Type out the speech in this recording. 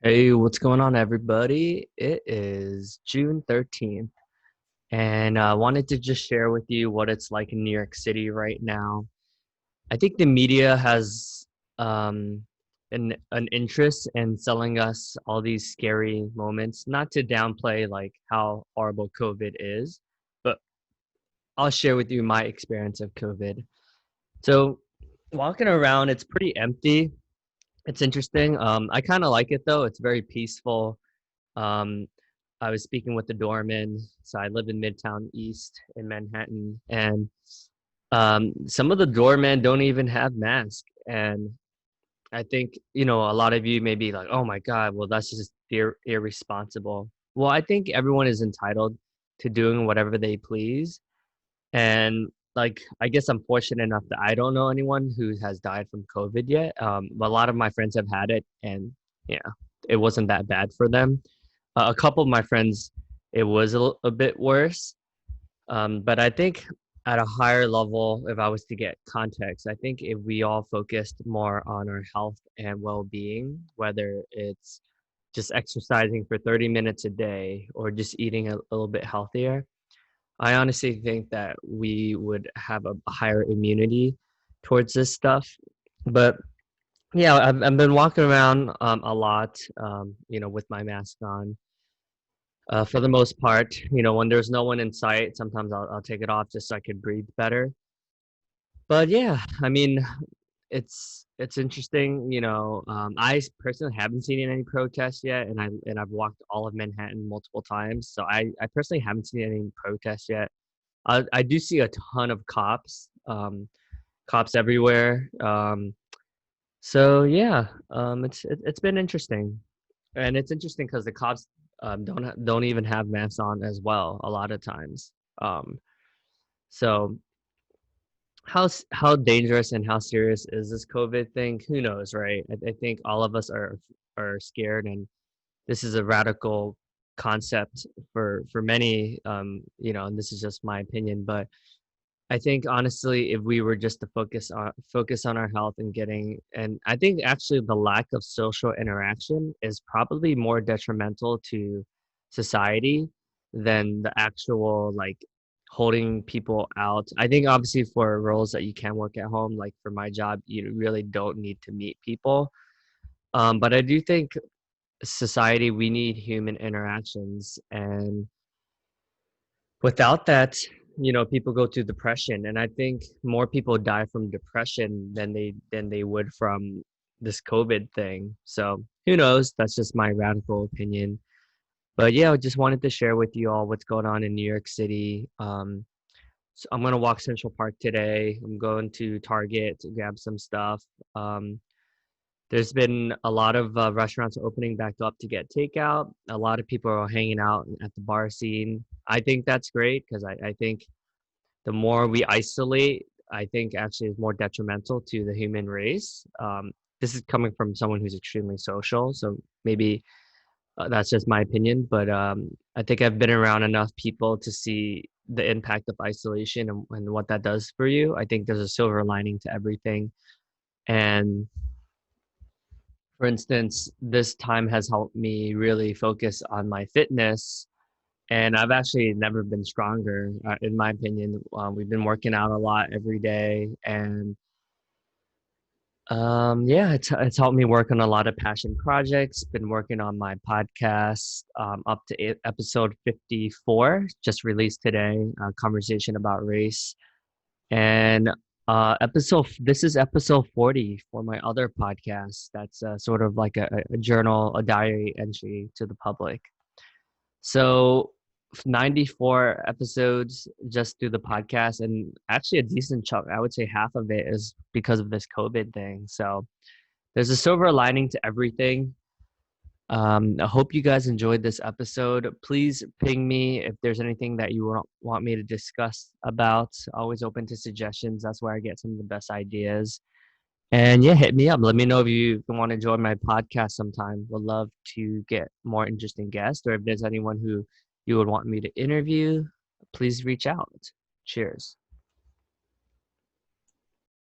Hey, what's going on, everybody? It is June 13th, and I wanted to just share with you what it's like in New York City right now. I think the media has um, an interest in selling us all these scary moments, not to downplay like how horrible COVID is, but I'll share with you my experience of COVID. So, walking around, it's pretty empty. It's interesting. I kind of like it though. It's very peaceful. Um, I was speaking with the doorman. So I live in Midtown East in Manhattan, and some of the doormen don't even have masks. And I think, a lot of you may be like, oh my God, well, that's just irresponsible. Well, I think everyone is entitled to doing whatever they please. And like, I guess I'm fortunate enough that I don't know anyone who has died from COVID yet. But a lot of my friends have had it, and yeah, it wasn't that bad for them. A couple of my friends, it was a bit worse. But I think at a higher level, if I was to get context, I think if we all focused more on our health and well-being, whether it's just exercising for 30 minutes a day or just eating a little bit healthier, I honestly think that we would have a higher immunity towards this stuff. But yeah, I've been walking around a lot, with my mask on. For the most part, when there's no one in sight, sometimes I'll take it off just so I could breathe better. But yeah, I mean, it's interesting. I personally haven't seen any protests yet, and I've walked all of Manhattan multiple times, so I personally haven't seen any protests yet. I do see a ton of cops everywhere. So yeah, it's been interesting, and it's interesting because the cops don't even have masks on as well a lot of times. Um, so how dangerous and how serious is this COVID thing? Who knows, right? I think all of us are scared, and this is a radical concept for many. And this is just my opinion, but I think honestly, if we were just to focus on our health and I think actually the lack of social interaction is probably more detrimental to society than the actual like holding people out. I think obviously for roles that you can work at home, like for my job, you really don't need to meet people. But I do think society, we need human interactions, and without that, people go through depression, and I think more people die from depression than they would from this COVID thing. So who knows? That's just my radical opinion. But yeah, I just wanted to share with you all what's going on in New York City. So I'm gonna walk Central Park today. I'm going to Target to grab some stuff. Um, there's been a lot of restaurants opening back up to get takeout. A lot of people are hanging out at the bar scene. I think that's great because I think the more we isolate, I think actually is more detrimental to the human race. This is coming from someone who's extremely social, so maybe that's just my opinion. But I think I've been around enough people to see the impact of isolation and what that does for you. I think there's a silver lining to everything. And for instance, this time has helped me really focus on my fitness, and I've actually never been stronger, in my opinion. We've been working out a lot every day, and yeah, it's helped me work on a lot of passion projects. Been working on my podcast, up to episode 54, just released today. Conversation about race, and this is episode 40 for my other podcast. That's sort of like a journal, a diary entry to the public. So 94 episodes just through the podcast, and actually a decent chunk. I would say half of it is because of this COVID thing. So there's a silver lining to everything. I hope you guys enjoyed this episode. Please ping me if there's anything that you want me to discuss about. Always open to suggestions. That's where I get some of the best ideas. And yeah, hit me up. Let me know if you want to join my podcast sometime. Would love to get more interesting guests, or if there's anyone who you would want me to interview, please reach out. Cheers.